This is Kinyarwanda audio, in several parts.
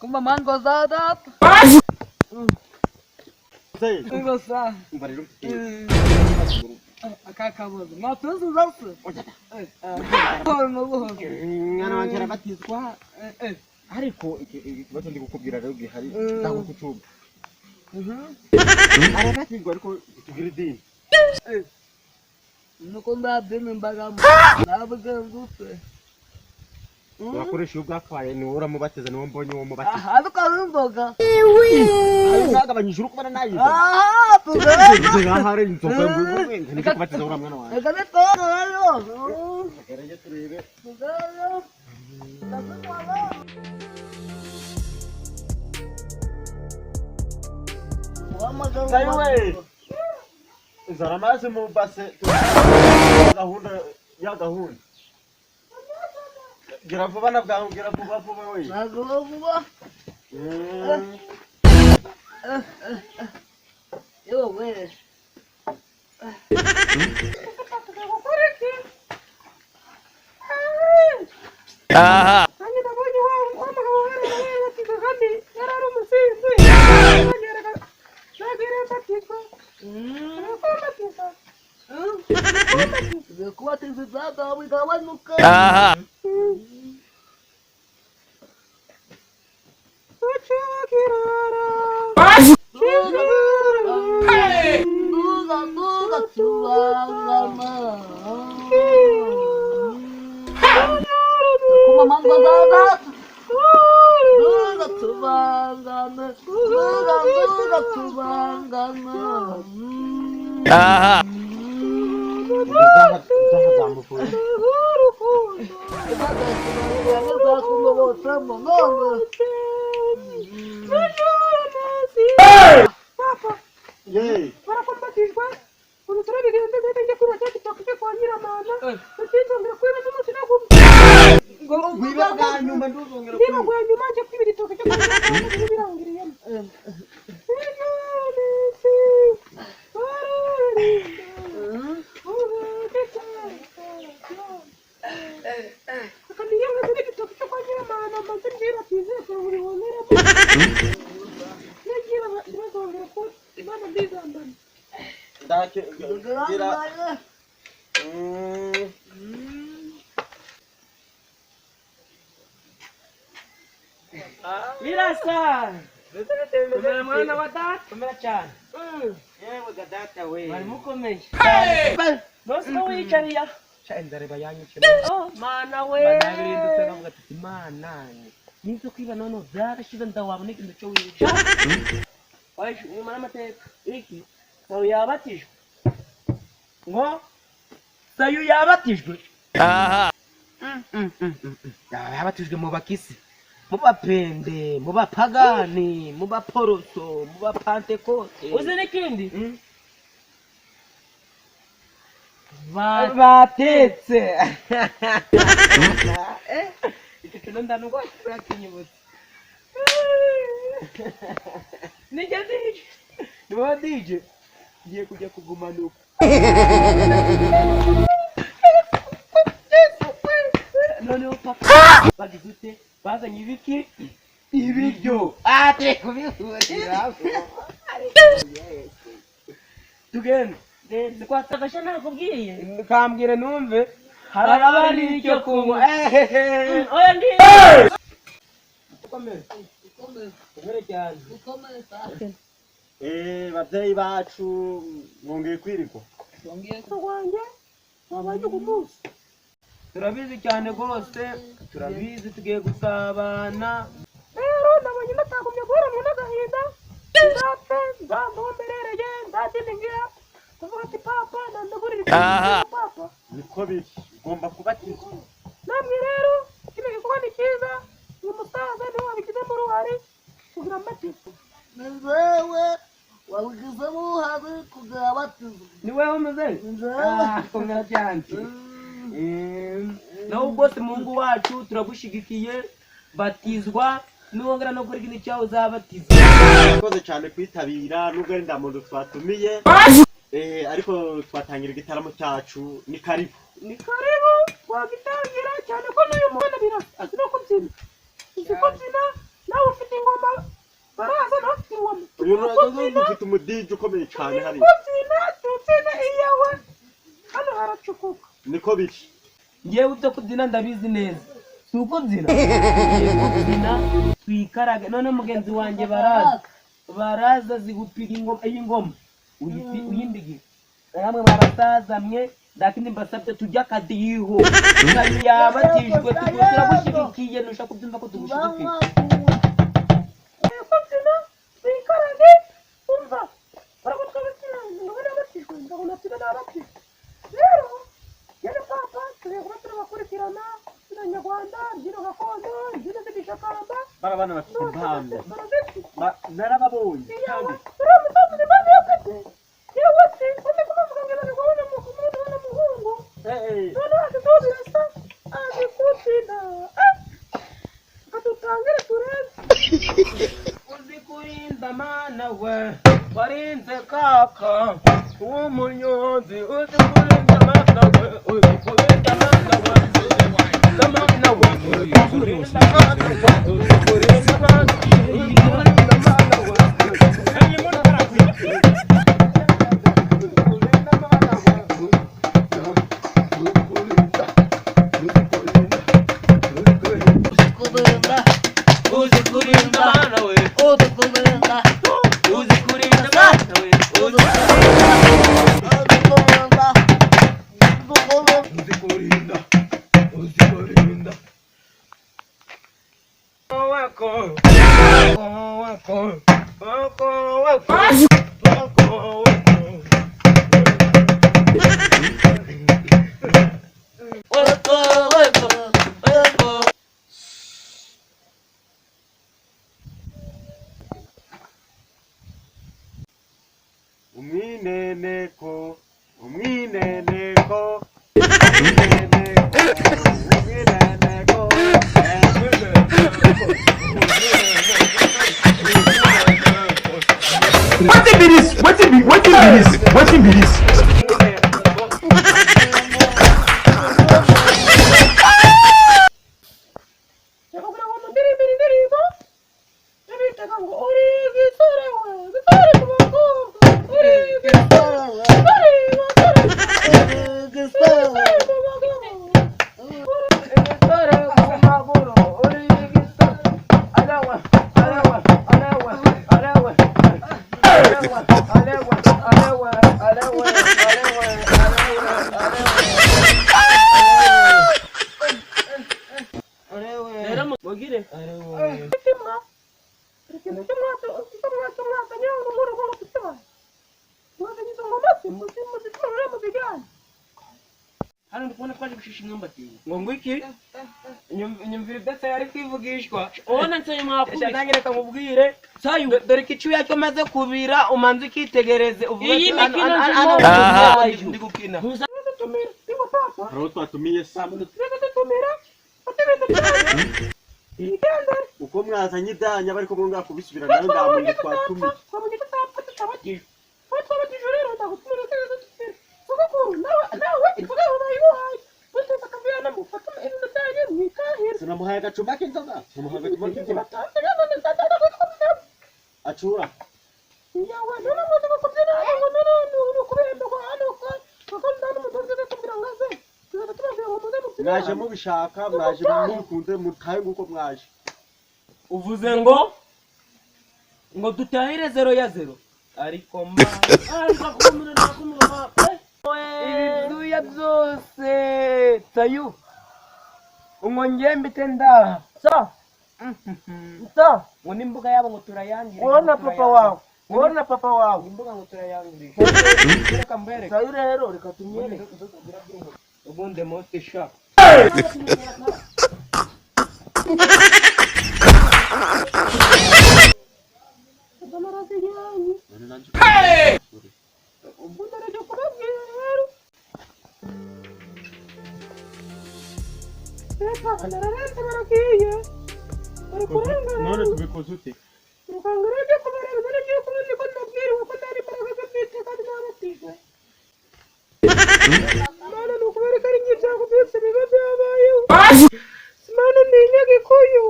Kumba man gozada. Sei. Gostar. Barulho. Acabou. Mas todos os outros. Ngana wanjara batizwa. Ariko ikibazo ndi gukubwira rero gihari ndago kucuba. Arabatizwa ariko tugira idini. Nuko ndabene mbagamo. Nabugandutse. Wakoresha ubwakwaye ni uramubatiza niwo mbonye uwo mubatiza. Aha dukazindoga. Nagabanyije urukubana nayize. Tuze. Ngahare inzoka ngwe ni kubatiza ura mwana wawe. Eka bitoro rero. Gereye turebe. Tugayo. Sayiwe. Zaramaze mu base. Gahunda ya gahunda. Gira vuba na bwawe gira vuba we. Nago vuba. Yo we. Aha. Aha. Aha. Yey. Para combatizwa. Quando tu vê que não tem que curar, que toca que quando a mana. Tu tem que andar cuidando do sinal como. Wiba ganyu manduzo ngero. Dia mau ganyu macam que me toca que quando tu bilang gini. Kan dia nggak tadi kita quando a mana, mantan dia tiga kalau boleh boleh. Dake gira. Mirasa. Kumera mwana wa data. Kumera cyane. Yewe gadata we. Bari mukomeye. Nose ko wicariya. Chandare bayanyuke. Oh, mana we. Banabirindutse bavuga ati Imana. Nizo kwiba none byarashize ndawabona ikintu cyo wica. Oye, umwana amateka. Iki. Sayo yabatijwe. Ngo Sayo yabatijwe. Aha. Yabatijwe mu bakisi. Mu bapende, mu bapagani, mu baporoso, mu bapantekote. Uzi n'ikindi? Batetse. Iki kintu ndanugwa kirakinyibutse. Nije DJ. Niwe DJ. Ngiye kujya kugumanuka. Noneho papa bagizute bazanye ibiki ibiryo ate kubihurira tugende Sikwatakasha nakubwiye. kambwire numve harabari icyo kunywa Oya ndi. ukomere ukomere cyane Bavyeyi bacu mwongeye kwiriko. Wanjye wabaye kumunsi. turabizi cyane rwose turabizi tugiye gusabana Rero nabonye natagumye guheranwa n'agahinda. Ndapfe ndambomerereye ndadingira. Kuvuga ati papa ndandagurira papa. Niko biri. Ugomba kubatizwa. Namwe rero kino gikorwa ni cyiza. Uyu musaza niwe wabigizemo uruhare kugira amatiku. Nzewe wabigizemo uruhare kugira batizwa Ni wewe mzee? komera cyane nawe rwose Mungu wacu turagushigikiye batizwa nongera no kuri ikintu cyawe uzabatizwa. Murakoze cyane kwitabira nubwo ari ndamuntu twatumiye. Ariko twatangira igitaramo cyacu ni karibu. Ni karibu wagitangira cyane ko n'uyu mwana birasa. Azi no kubyina. Uzi kubyina nawe ufite uyu nazo ufite umudiji ukomeye cyane hari tubyina iyawe hano haracukuka niko biki ngewe byo kubyina ndabizi neza si uko byina ngiye kubyina twikarage none mugenzi wanjye baraza zigupira ingoma uyindigira namwe mwabasaza mwe ndakindi mbasabye tujya akadiho yabatijwe turagushigikiye nushaka kubyumva ko tugushigikiye kubyina twikarage umva baragutwabakina ndabona batijwe ndabona tuna n'abatijwe rero yene papa tugiye kuba turabakurikirana Nyarwanda imbyino gakondo imbyino z'ibishakamba barabana bafite impamvu narababonye kandi uramusaza impamvu yakoze yewe se undi kuvuga ngo nabibona mu kumubona n'umuhungu none waje tubirasa aje kubyina katutangire tureze uzi kurinda mana we warinze kaka umunyonzi uzi kurinda mana we uzi kurinda mana we umwineneko Wetin be this? hano ndi kubona twaje gushisha imyumbati ngo ngwiki nyumvira idasa yari kwivugishwa ubona nsaye mwakubisha nange reka nkubwire sayu dore icyuya cyo maze kubira umanze ukitegereze uvuga iyi mikino ndi gukina Aho twatumiye uko mwazanye ibyanya bariko mwongera kubisubira nayo ndamuntu twatumiye sinamuhaye agacumba k'inzoga acura mwaje mubishaka mwaje mubikunze mutahe nguko mwaje uvuze ngo dutahire 0-0 ariko ibizuya byose tayu umwongeye mbite ndaha ngo n'imbuga yabo ngo turayangire Ona papa wawe imbuga ngo turayangire reka mbere sayu rero reka tumyere ubundi mote sha none tubikoze ute Simana ndinya gikuyu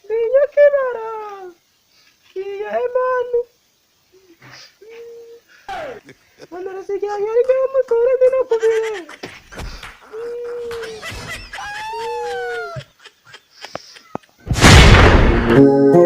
ndinya kibara kiya Imana aha